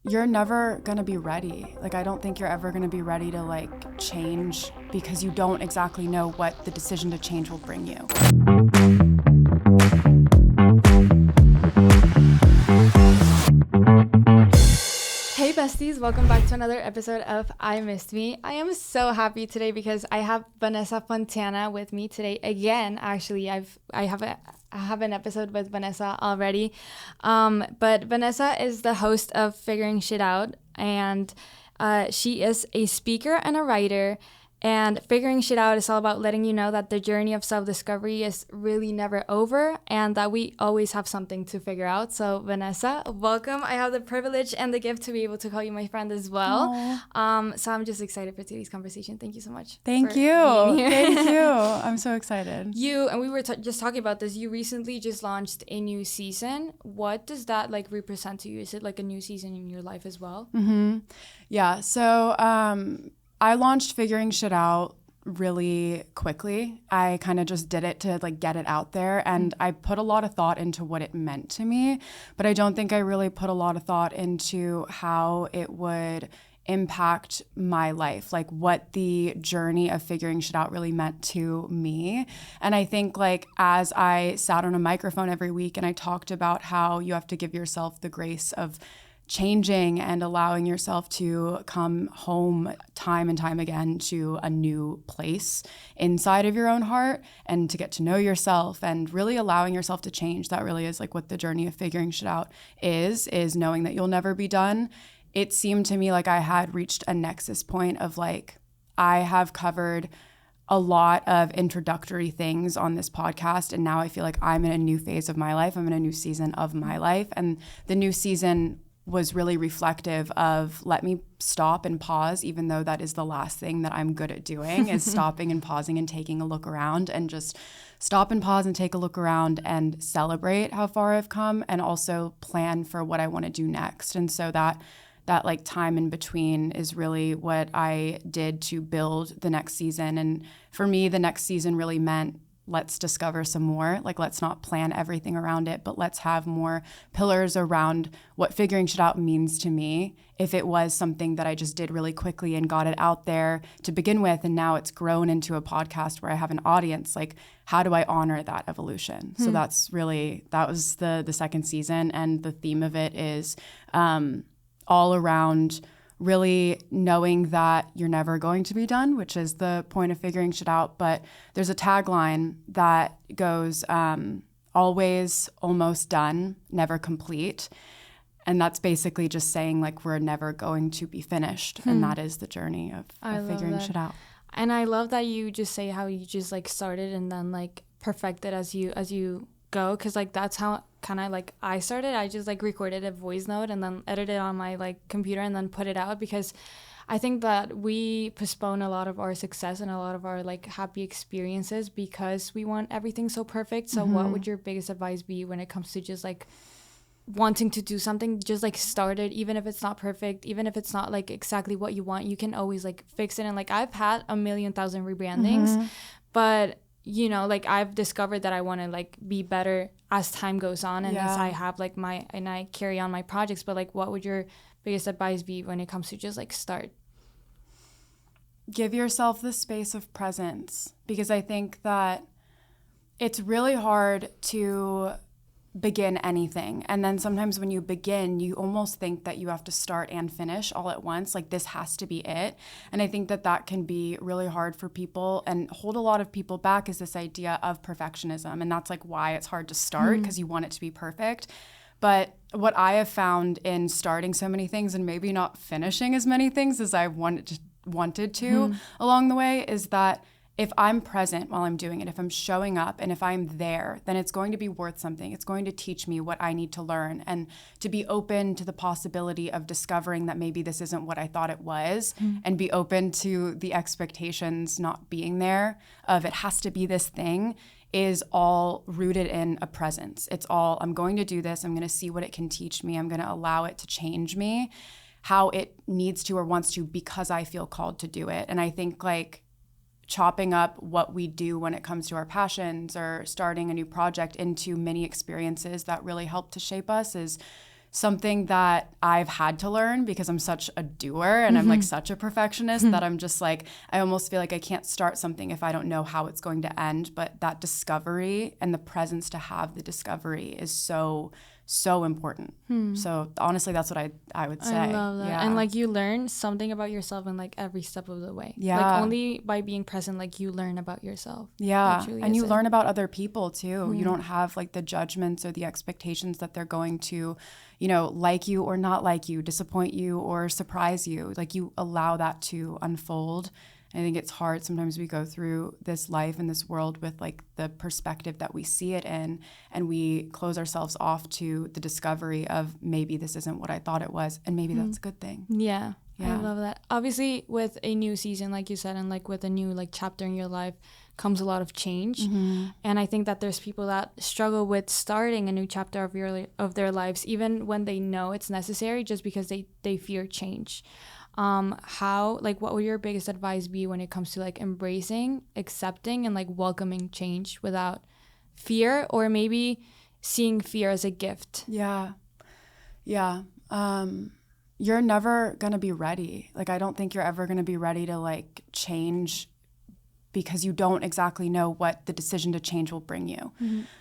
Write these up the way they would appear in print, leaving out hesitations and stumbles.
you're never going to be ready. Like, I don't think you're ever going to be ready to like change because you don't exactly know what the decision to change will bring you. Hey besties, welcome back to another episode of I Missed Me. I am so happy today because I have Vanessa Fontana with me today again. Actually, I have an episode with Vanessa already. But Vanessa is the host of Figuring Shit Out, and she is a speaker and a writer. And Figuring Shit Out is all about letting you know that the journey of self-discovery is really never over and that we always have something to figure out. So Vanessa, welcome. I have the privilege and the gift to be able to call you my friend as well. So I'm just excited for today's conversation. Thank you so much. Thank you. Thank you. I'm so excited. And we were just talking about this. You recently just launched a new season. What does that like represent to you? Is it like a new season in your life as well? Mm-hmm. Yeah. So, I launched Figuring Shit Out really quickly. I kind of just did it to like get it out there, and I put a lot of thought into what it meant to me, but I don't think I really put a lot of thought into how it would impact my life, like what the journey of figuring shit out really meant to me. And I think like as I sat on a microphone every week and I talked about how you have to give yourself the grace of changing and allowing yourself to come home time and time again to a new place inside of your own heart and to get to know yourself and really allowing yourself to change. That really is like what the journey of figuring shit out is knowing that you'll never be done. It seemed to me like I had reached a nexus point of like, I have covered a lot of introductory things on this podcast, and now I feel like I'm in a new phase of my life. I'm in a new season of my life, and the new season was really reflective of let me stop and pause, even though that is the last thing that I'm good at doing is stopping and pausing and taking a look around, and just stop and pause and take a look around and celebrate how far I've come and also plan for what I want to do next. And so that like time in between is really what I did to build the next season. And for me, the next season really meant let's discover some more. Like, let's not plan everything around it, but let's have more pillars around what figuring shit out means to me. If it was something that I just did really quickly and got it out there to begin with, and now it's grown into a podcast where I have an audience, like, how do I honor that evolution? So that was the second season. And the theme of it is all around really knowing that you're never going to be done, which is the point of figuring shit out. But there's a tagline that goes, always almost done, never complete. And that's basically just saying like we're never going to be finished. And that is the journey of figuring shit out. And I love that you just say how you just like started and then like perfected as you go, because like that's how kind of like I started. I just like recorded a voice note and then edited on my like computer and then put it out, because I think that we postpone a lot of our success and a lot of our like happy experiences because we want everything so perfect. So what would your biggest advice be when it comes to just like wanting to do something? Just like start it, even if it's not perfect, even if it's not like exactly what you want, you can always like fix it. And like I've had 1,000,000 rebrandings, but you know, like I've discovered that I want to like be better as time goes on and as I have like I carry on my projects. But like, what would your biggest advice be when it comes to just like start? Give yourself the space of presence, because I think that it's really hard to begin anything. And then sometimes when you begin, you almost think that you have to start and finish all at once. Like this has to be it. And I think that can be really hard for people and hold a lot of people back, is this idea of perfectionism. And that's like why it's hard to start, because you want it to be perfect. But what I have found in starting so many things and maybe not finishing as many things as I wanted to along the way is that if I'm present while I'm doing it, if I'm showing up and if I'm there, then it's going to be worth something. It's going to teach me what I need to learn, and to be open to the possibility of discovering that maybe this isn't what I thought it was, and be open to the expectations not being there of it has to be this thing, is all rooted in a presence. It's all, I'm going to do this. I'm going to see what it can teach me. I'm going to allow it to change me how it needs to or wants to, because I feel called to do it. And I think like chopping up what we do when it comes to our passions or starting a new project into mini experiences that really help to shape us is something that I've had to learn because I'm such a doer and I'm like such a perfectionist that I'm just like, I almost feel like I can't start something if I don't know how it's going to end. But that discovery and the presence to have the discovery is so important. So honestly, that's what I would say. I love that. Yeah. And like you learn something about yourself in like every step of the way. Yeah. Like only by being present, like you learn about yourself. Yeah. That And you is learn about other people too. You don't have like the judgments or the expectations that they're going to, you know, like you or not like you, disappoint you or surprise you. Like you allow that to unfold. I think it's hard. Sometimes we go through this life and this world with like the perspective that we see it in, and we close ourselves off to the discovery of maybe this isn't what I thought it was, and maybe that's a good thing. Yeah. Yeah. I love that. Obviously, with a new season, like you said, and like with a new like chapter in your life comes a lot of change. And I think that there's people that struggle with starting a new chapter of their lives, even when they know it's necessary, just because they fear change. How, like, what would your biggest advice be when it comes to like embracing, accepting, and like welcoming change without fear, or maybe seeing fear as a gift? Yeah. You're never going to be ready. Like, I don't think you're ever going to be ready to like change because you don't exactly know what the decision to change will bring you.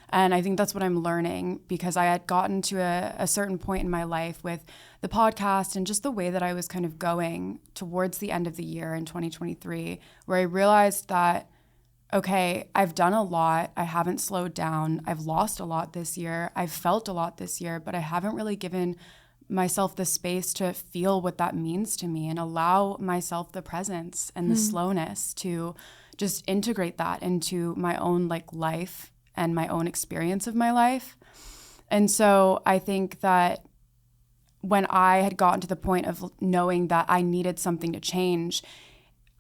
And I think that's what I'm learning, because I had gotten to a certain point in my life with the podcast and just the way that I was kind of going towards the end of the year in 2023, where I realized that, okay, I've done a lot. I haven't slowed down. I've lost a lot this year. I've felt a lot this year, but I haven't really given myself the space to feel what that means to me and allow myself the presence and the slowness to just integrate that into my own like life and my own experience of my life. And so I think that when I had gotten to the point of knowing that I needed something to change,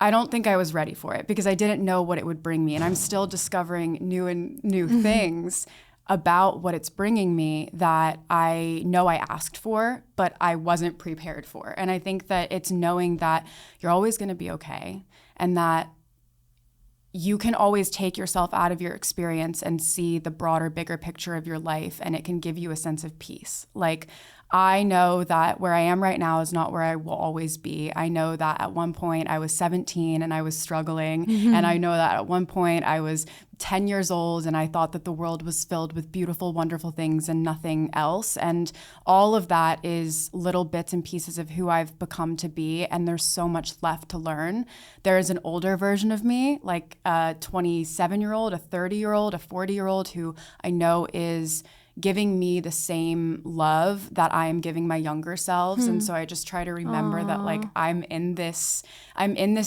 I don't think I was ready for it because I didn't know what it would bring me. And I'm still discovering new things about what it's bringing me that I know I asked for, but I wasn't prepared for. And I think that it's knowing that you're always going to be okay, and that you can always take yourself out of your experience and see the broader, bigger picture of your life, and it can give you a sense of peace. Like, I know that where I am right now is not where I will always be. I know that at one point I was 17 and I was struggling. And I know that at one point I was 10 years old and I thought that the world was filled with beautiful, wonderful things and nothing else. And all of that is little bits and pieces of who I've become to be. And there's so much left to learn. There is an older version of me, like a 27-year-old, a 30-year-old, a 40-year-old who I know is giving me the same love that I am giving my younger selves. And so I just try to remember that like I'm in this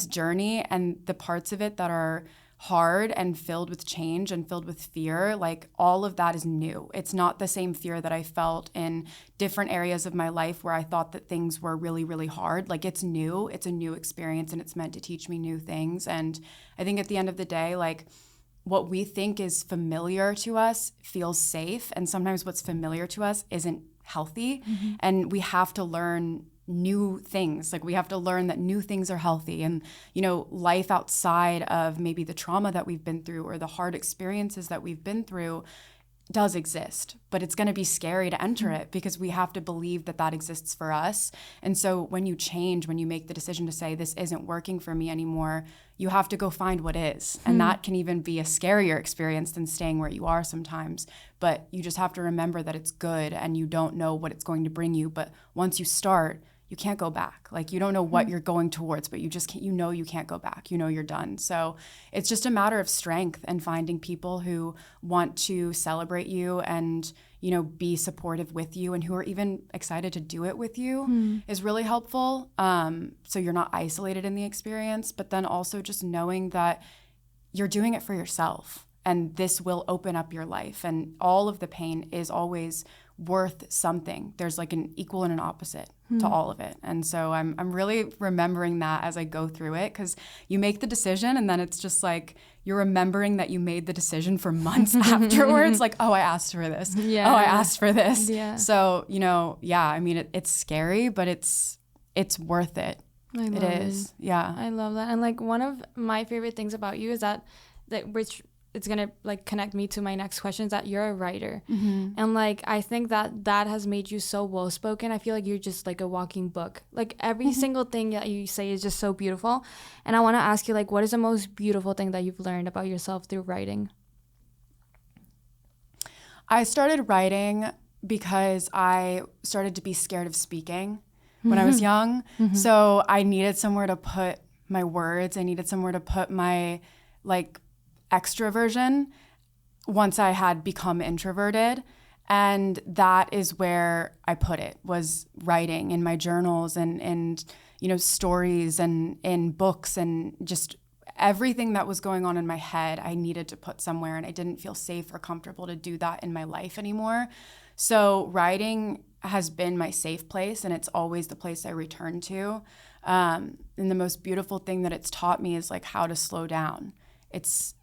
journey, and the parts of it that are hard and filled with change and filled with fear, like all of that is new. It's not the same fear that I felt in different areas of my life where I thought that things were really, really hard. Like, it's new, it's a new experience, and it's meant to teach me new things. And I think at the end of the day, like, what we think is familiar to us feels safe, and sometimes what's familiar to us isn't healthy. And we have to learn new things. Like, we have to learn that new things are healthy, and, you know, life outside of maybe the trauma that we've been through or the hard experiences that we've been through does exist, but it's going to be scary to enter it because we have to believe that that exists for us. And so when you change, when you make the decision to say, this isn't working for me anymore, you have to go find what is. And that can even be a scarier experience than staying where you are sometimes. But you just have to remember that it's good, and you don't know what it's going to bring you. But once you start, you can't go back. Like, you don't know what you're going towards, but you just can't, you can't go back. You know you're done. So it's just a matter of strength and finding people who want to celebrate you and, you know, be supportive with you, and who are even excited to do it with you is really helpful. So you're not isolated in the experience, but then also just knowing that you're doing it for yourself, and this will open up your life, and all of the pain is always worth something. There's like an equal and an opposite to all of it. And so I'm really remembering that as I go through it, because you make the decision and then it's just like you're remembering that you made the decision for months afterwards. Like, oh, I asked for this. Yeah. Oh, I asked for this. Yeah. So, you know, yeah, I mean, it's scary, but it's worth it. I love it is. Yeah. I love that. And like, one of my favorite things about you is that which it's gonna like connect me to my next question, is that you're a writer. And like I think that has made you so well spoken. I feel like you're just like a walking book. Like every single thing that you say is just so beautiful. And I want to ask you, like, what is the most beautiful thing that you've learned about yourself through writing? I started writing because I started to be scared of speaking when I was young. So I needed somewhere to put my words. I needed somewhere to put my like extroversion once I had become introverted. And that is where I put it, was writing in my journals and you know, stories and in books and just everything that was going on in my head, I needed to put somewhere, and I didn't feel safe or comfortable to do that in my life anymore. So writing has been my safe place, and it's always the place I return to. And the most beautiful thing that it's taught me is like how to slow down. It's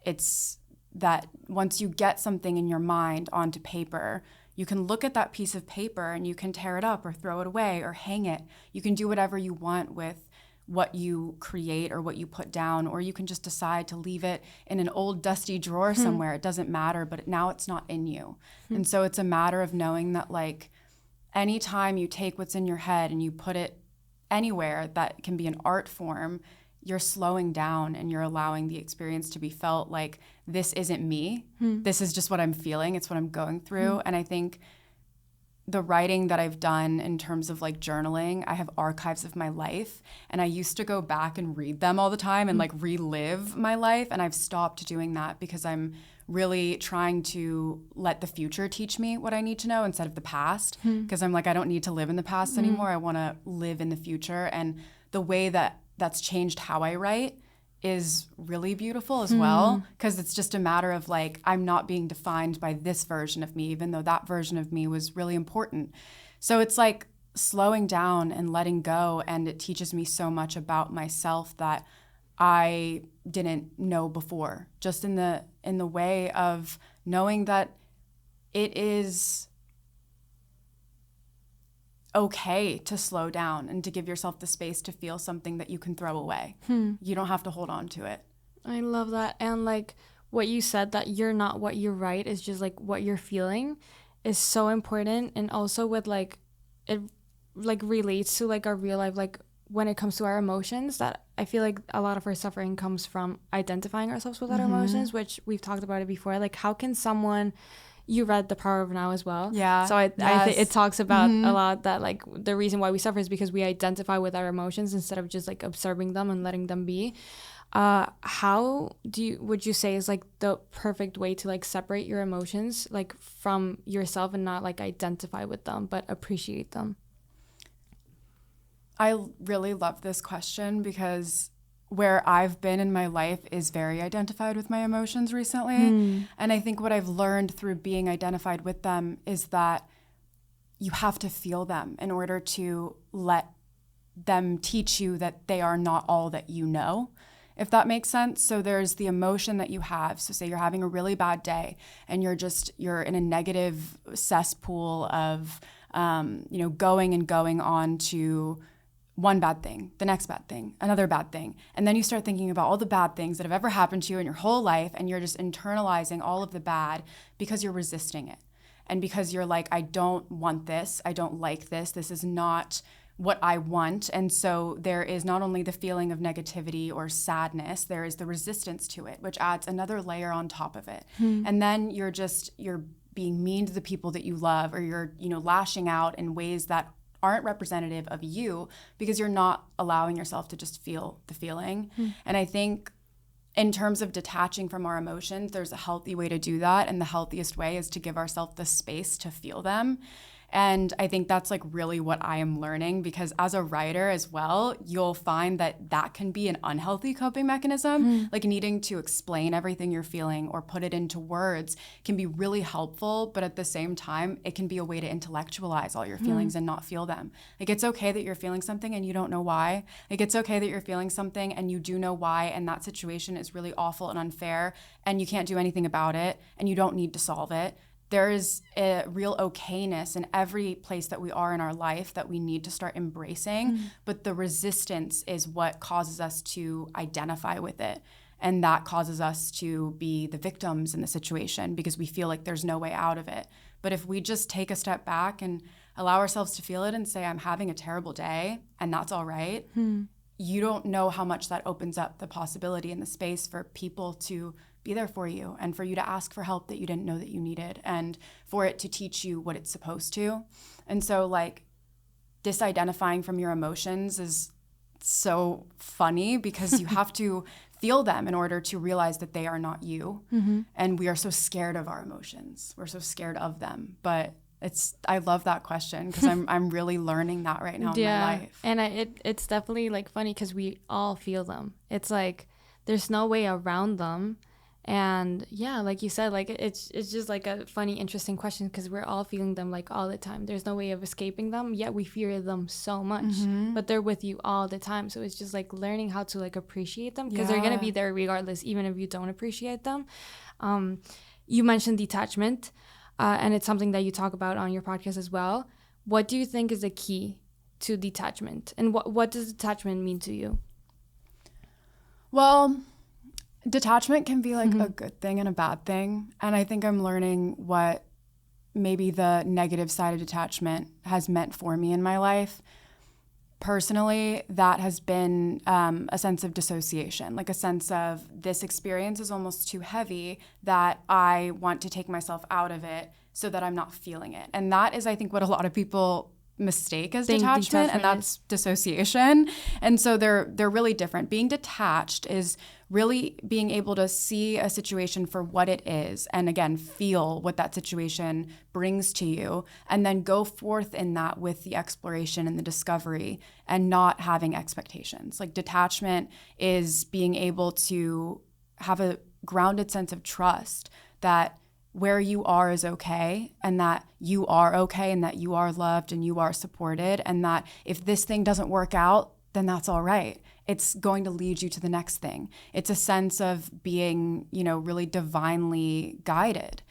that once you get something in your mind onto paper, you can look at that piece of paper and you can tear it up or throw it away or hang it. You can do whatever you want with what you create or what you put down, or you can just decide to leave it in an old dusty drawer somewhere. It doesn't matter, but now it's not in you. And so it's a matter of knowing that like anytime you take what's in your head and you put it anywhere that can be an art form, you're slowing down and you're allowing the experience to be felt like this isn't me. This is just what I'm feeling. It's what I'm going through. And I think the writing that I've done in terms of like journaling, I have archives of my life, and I used to go back and read them all the time and like relive my life. And I've stopped doing that because I'm really trying to let the future teach me what I need to know instead of the past. Because I'm like, I don't need to live in the past anymore. I want to live in the future. And the way that that's changed how I write is really beautiful as well, because it's just a matter of like, I'm not being defined by this version of me, even though that version of me was really important. So it's like slowing down and letting go, and it teaches me so much about myself that I didn't know before, just in the way of knowing that it is okay to slow down and to give yourself the space to feel something that you can throw away. You don't have to hold on to it. I love that. And like what you said, that you're not what you write, is just like what you're feeling, is so important. And also with like, it like relates to like our real life, like when it comes to our emotions, that I feel like a lot of our suffering comes from identifying ourselves with our emotions, which we've talked about it before. Like how can someone, you read The Power of Now as well. Yeah. So I think it talks about a lot that like the reason why we suffer is because we identify with our emotions instead of just like observing them and letting them be. How would you say is like the perfect way to like separate your emotions like from yourself and not like identify with them but appreciate them? I really love this question because where I've been in my life is very identified with my emotions recently. And I think what I've learned through being identified with them is that you have to feel them in order to let them teach you that they are not all that you know, if that makes sense. So there's the emotion that you have. So say you're having a really bad day and you're in a negative cesspool of, going on to one bad thing, the next bad thing, another bad thing. And then you start thinking about all the bad things that have ever happened to you in your whole life, and you're just internalizing all of the bad because you're resisting it. And because you're like, I don't want this, I don't like this, this is not what I want. And so there is not only the feeling of negativity or sadness, there is the resistance to it, which adds another layer on top of it. And then you're being mean to the people that you love, or you're, lashing out in ways that aren't representative of you because you're not allowing yourself to just feel the feeling. And I think in terms of detaching from our emotions, there's a healthy way to do that. And the healthiest way is to give ourselves the space to feel them. And I think that's like really what I am learning, because as a writer as well, you'll find that that can be an unhealthy coping mechanism. Like needing to explain everything you're feeling or put it into words can be really helpful, but at the same time, it can be a way to intellectualize all your feelings and not feel them. Like it's okay that you're feeling something and you don't know why. Like it's okay that you're feeling something and you do know why, and that situation is really awful and unfair and you can't do anything about it and you don't need to solve it. There is a real okayness in every place that we are in our life that we need to start embracing, but the resistance is what causes us to identify with it. And that causes us to be the victims in the situation because we feel like there's no way out of it. But if we just take a step back and allow ourselves to feel it and say, I'm having a terrible day, and that's all right, you don't know how much that opens up the possibility and the space for people to be there for you and for you to ask for help that you didn't know that you needed and for it to teach you what it's supposed to. And so like disidentifying from your emotions is so funny because you have to feel them in order to realize that they are not you. And we are so scared of our emotions. We're so scared of them. But I love that question because I'm really learning that right now in my life. And it's definitely like funny because we all feel them. It's like there's no way around them. And yeah, like you said, like it's just like a funny, interesting question because we're all feeling them like all the time. There's no way of escaping them, yet we fear them so much, but they're with you all the time. So it's just like learning how to like appreciate them because they're gonna be there regardless, even if you don't appreciate them. You mentioned detachment, and it's something that you talk about on your podcast as well. What do you think is the key to detachment, and what does detachment mean to you? Well, detachment can be like a good thing and a bad thing. And I think I'm learning what maybe the negative side of detachment has meant for me in my life. Personally, that has been a sense of dissociation, like a sense of this experience is almost too heavy that I want to take myself out of it so that I'm not feeling it. And that is, I think, what a lot of people mistake as detachment, and that's dissociation. And so they're really different. Being detached is really being able to see a situation for what it is and again feel what that situation brings to you and then go forth in that with the exploration and the discovery and not having expectations. Like detachment is being able to have a grounded sense of trust that where you are is okay and that you are okay and that you are loved and you are supported and that if this thing doesn't work out, then that's all right. It's going to lead you to the next thing. It's a sense of being, really divinely guided.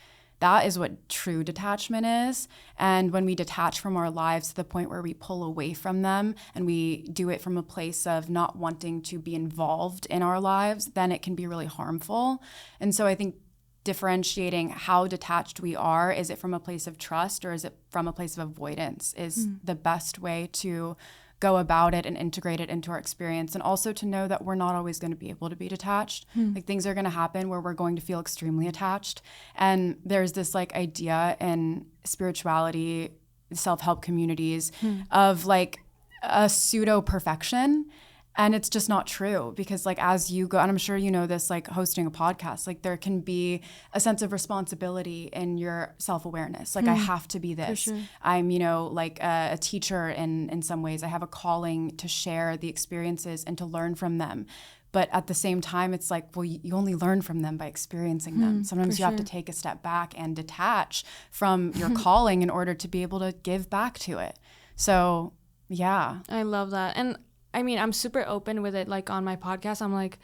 That is what true detachment is. And when we detach from our lives to the point where we pull away from them and we do it from a place of not wanting to be involved in our lives, then it can be really harmful. And so I think differentiating how detached we are, is it from a place of trust or is it from a place of avoidance, is the best way to go about it and integrate it into our experience. And also to know that we're not always going to be able to be detached. Like things are going to happen where we're going to feel extremely attached. And there's this like idea in spirituality, self-help communities of like a pseudo perfection. And it's just not true because like as you go, and I'm sure you know this, like hosting a podcast, like there can be a sense of responsibility in your self-awareness. Like I have to be this. Sure. I'm, like a teacher in some ways. I have a calling to share the experiences and to learn from them. But at the same time, it's like, well, you only learn from them by experiencing them. Sometimes you have to take a step back and detach from your calling in order to be able to give back to it. So, yeah. I love that. And I mean, I'm super open with it. Like on my podcast, I'm like,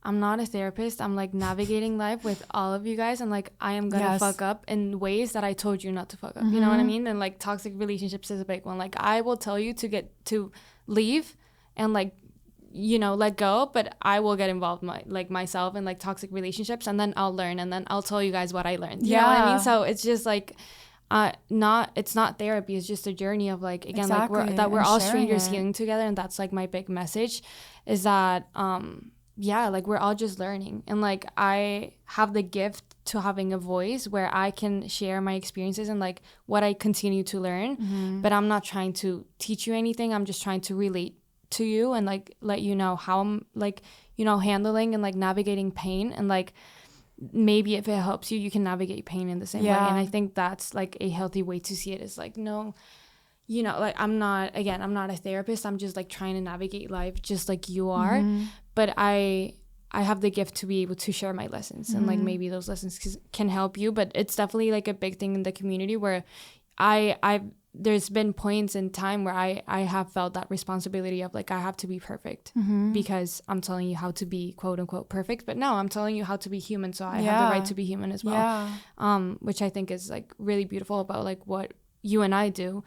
I'm not a therapist. I'm like navigating life with all of you guys. And like, I am going to fuck up in ways that I told you not to fuck up. You know what I mean? And like toxic relationships is a big one. Like I will tell you to leave and like, let go, but I will get involved myself in like toxic relationships and then I'll learn and then I'll tell you guys what I learned. You know what I mean? So it's just like, it's not therapy. It's just a journey of like, again, like we're all strangers healing together. And that's like my big message is that, like we're all just learning. And like, I have the gift to having a voice where I can share my experiences and like what I continue to learn, but I'm not trying to teach you anything. I'm just trying to relate to you and like, let you know how I'm like, handling and like navigating pain and like, maybe if it helps you, you can navigate pain in the same way. And I think that's like a healthy way to see it is like, no, like I'm not a therapist. I'm just like trying to navigate life just like you are. But I have the gift to be able to share my lessons and like maybe those lessons can help you. But it's definitely like a big thing in the community where there's been points in time where I have felt that responsibility of like I have to be perfect because I'm telling you how to be quote unquote perfect, but no, I'm telling you how to be human, so I have the right to be human as well. Which I think is like really beautiful about like what you and I do.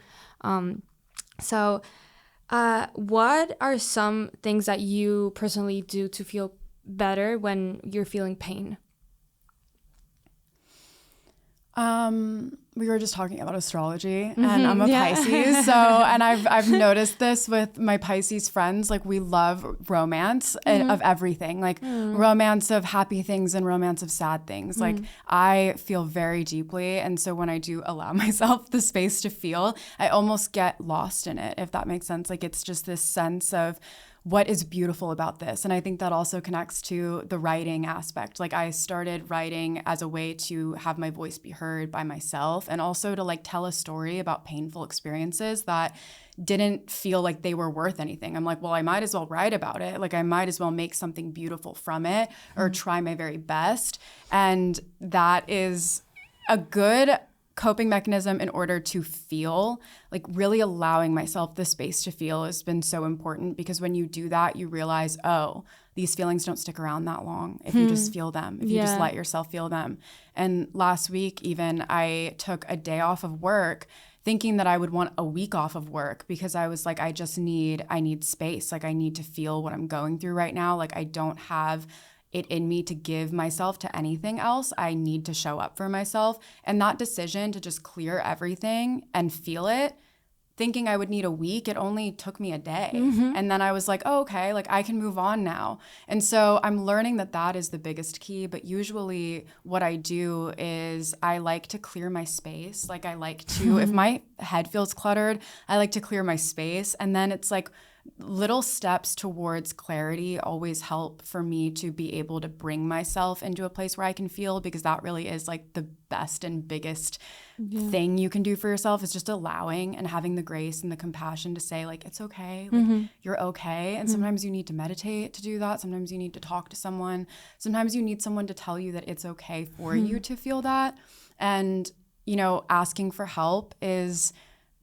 So what are some things that you personally do to feel better when you're feeling pain? We were just talking about astrology, and I'm a Pisces, so and I've noticed this with my Pisces friends. Like, we love romance of everything, like romance of happy things and romance of sad things. Like, I feel very deeply, and so when I do allow myself the space to feel, I almost get lost in it, if that makes sense. Like, it's just this sense of what is beautiful about this. And I think that also connects to the writing aspect. Like, I started writing as a way to have my voice be heard by myself, and also to like tell a story about painful experiences that didn't feel like they were worth anything. I'm like, well, I might as well write about it. Like, I might as well make something beautiful from it, or try my very best. And that is a good coping mechanism in order to feel. Like, really allowing myself the space to feel has been so important, because when you do that, you realize, oh, these feelings don't stick around that long if you just feel them, if you just let yourself feel them. And last week, even, I took a day off of work thinking that I would want a week off of work, because I was like, I need space. Like, I need to feel what I'm going through right now. Like, I don't have it in me to give myself to anything else. I need to show up for myself. And that decision to just clear everything and feel it, thinking I would need a week, it only took me a day. And then I was like, oh, okay, like, I can move on now. And so I'm learning that that is the biggest key. But usually what I do is I like to clear my space. Like, I like to, if my head feels cluttered, I like to clear my space. And then it's like, little steps towards clarity always help for me to be able to bring myself into a place where I can feel, because that really is like the best and biggest thing you can do for yourself, is just allowing and having the grace and the compassion to say, like, it's okay, like, you're okay. And sometimes you need to meditate to do that. Sometimes you need to talk to someone. Sometimes you need someone to tell you that it's okay for you to feel that. And, you know, asking for help is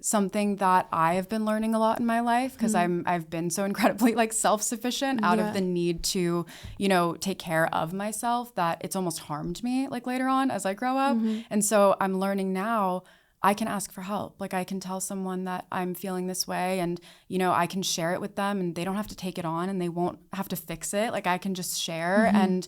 something that I have been learning a lot in my life, because I've been so incredibly like self-sufficient out of the need to, you know, take care of myself, that it's almost harmed me like later on as I grow up. And so I'm learning now I can ask for help. Like, I can tell someone that I'm feeling this way, and, you know, I can share it with them, and they don't have to take it on, and they won't have to fix it. Like, I can just share, and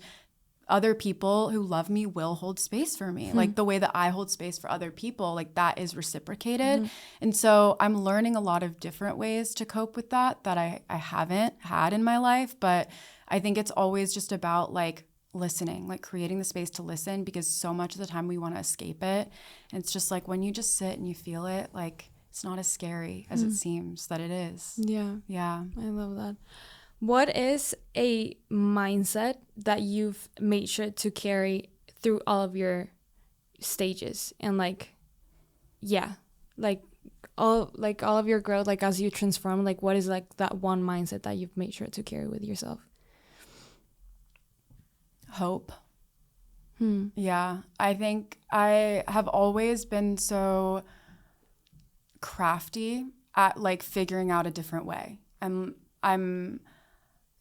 other people who love me will hold space for me. Like, the way that I hold space for other people, like, that is reciprocated. And so I'm learning a lot of different ways to cope with that I haven't had in my life. But I think it's always just about like listening, like creating the space to listen, because so much of the time we want to escape it. And it's just like, when you just sit and you feel it, like, it's not as scary as it seems that it is. Yeah. I love that. What is a mindset that you've made sure to carry through all of your stages, and like all of your growth, like as you transform, like what is like that one mindset that you've made sure to carry with yourself? Hope. Yeah. I think I have always been so crafty at like figuring out a different way. I'm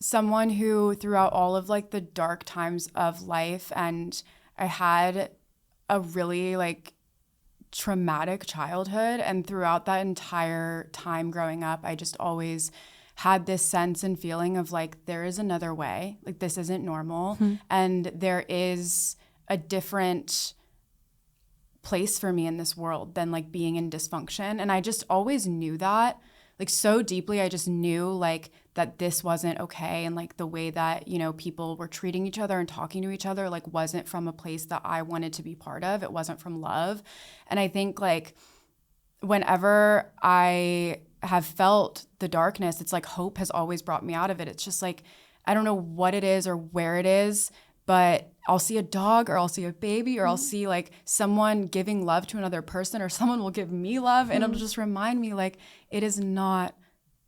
someone who, throughout all of like the dark times of life, and I had a really like traumatic childhood, and throughout that entire time growing up, I just always had this sense and feeling of like, there is another way, like, this isn't normal, and there is a different place for me in this world than like being in dysfunction. And I just always knew that, like, so deeply. I just knew like that this wasn't okay, and like the way that, you know, people were treating each other and talking to each other like wasn't from a place that I wanted to be part of. It wasn't from love. And I think like whenever I have felt the darkness, it's like hope has always brought me out of it. It's just like, I don't know what it is or where it is, but I'll see a dog, or I'll see a baby, or I'll see like someone giving love to another person, or someone will give me love, and it'll just remind me like, it is not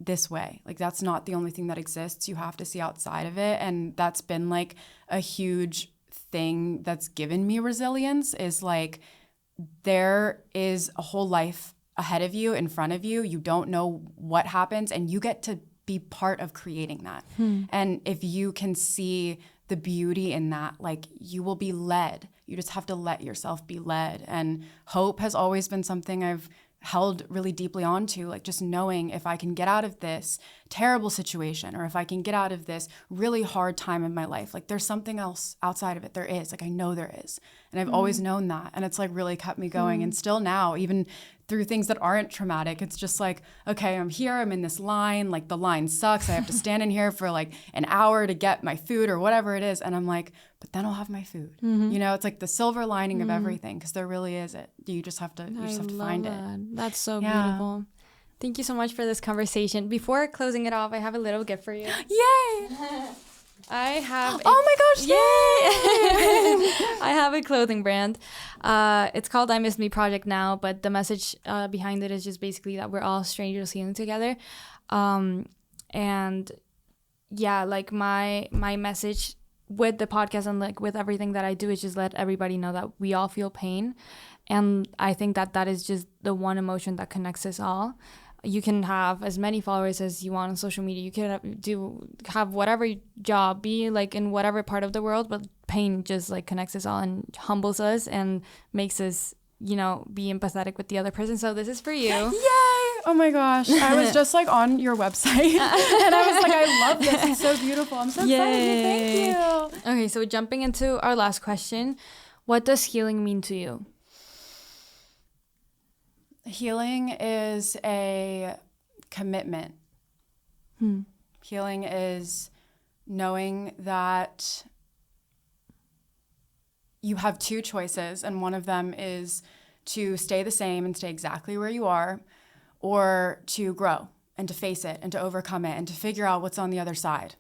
this way. Like, that's not the only thing that exists. You have to see outside of it. And that's been like a huge thing that's given me resilience, is like, there is a whole life ahead of you, in front of you. You don't know what happens, and you get to be part of creating that. And if you can see the beauty in that, like, you will be led. You just have to let yourself be led. And hope has always been something I've held really deeply onto, like just knowing if I can get out of this terrible situation or if I can get out of this really hard time in my life, like there's something else outside of it. There is, like I know there is. And I've always known that. And it's like really kept me going. And still now, even through things that aren't traumatic, it's just like, okay, I'm here, I'm in this line, like the line sucks. I have to stand in here for like an hour to get my food or whatever it is. And I'm like, but then I'll have my food. You know, it's like the silver lining of everything, because there really is it. You just have to find it. That's so beautiful. Thank you so much for this conversation. Before closing it off, I have a little gift for you. Yay! I have oh my gosh, yay! I have a clothing brand. It's called I Miss Me Project now, but the message behind it is just basically that we're all strangers healing together. And yeah, like my message with the podcast and like with everything that I do is just let everybody know that we all feel pain. And I think that is just the one emotion that connects us all. You can have as many followers as you want on social media. You can have whatever job, be like in whatever part of the world, but pain just like connects us all and humbles us and makes us, you know, be empathetic with the other person. So this is for you. Yay! Oh my gosh. I was just like on your website and I was like, I love this. It's so beautiful. I'm so excited. Thank you. Okay, so jumping into our last question. What does healing mean to you? Healing is a commitment. Healing is knowing that you have two choices, and one of them is to stay the same and stay exactly where you are, or to grow and to face it and to overcome it and to figure out what's on the other side.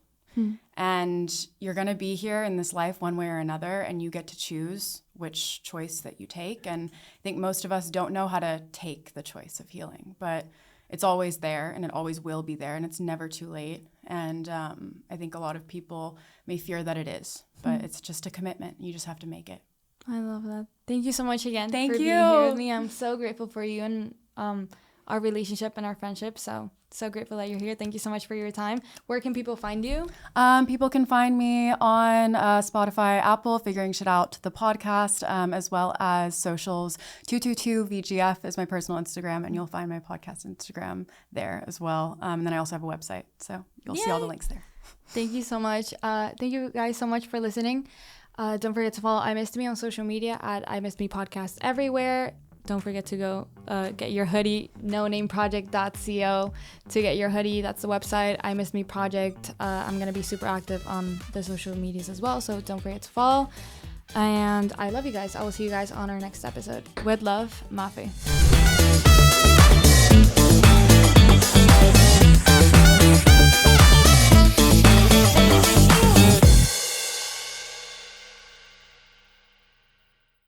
And you're going to be here in this life one way or another, and you get to choose which choice that you take. And I think most of us don't know how to take the choice of healing, but it's always there and it always will be there, and it's never too late. And I think a lot of people may fear that it is, but it's just a commitment. You just have to make it. I love that. Thank you so much again for being here with me. I'm so grateful for you and our relationship and our friendship. So grateful that you're here. Thank you so much for your time. Where can people find you? People can find me on Spotify, Apple, Figuring Shit Out, the podcast, as well as socials. 222VGF is my personal Instagram, and you'll find my podcast Instagram there as well. And then I also have a website, so you'll see all the links there. Thank you so much. Thank you guys so much for listening. Don't forget to follow I Missed Me on social media at I Missed Me Podcast everywhere. Don't forget to go get your hoodie, nonameproject.co to get your hoodie. That's the website, I Miss Me Project. I'm going to be super active on the social medias as well, so don't forget to follow. And I love you guys. I will see you guys on our next episode. With love, Mafe.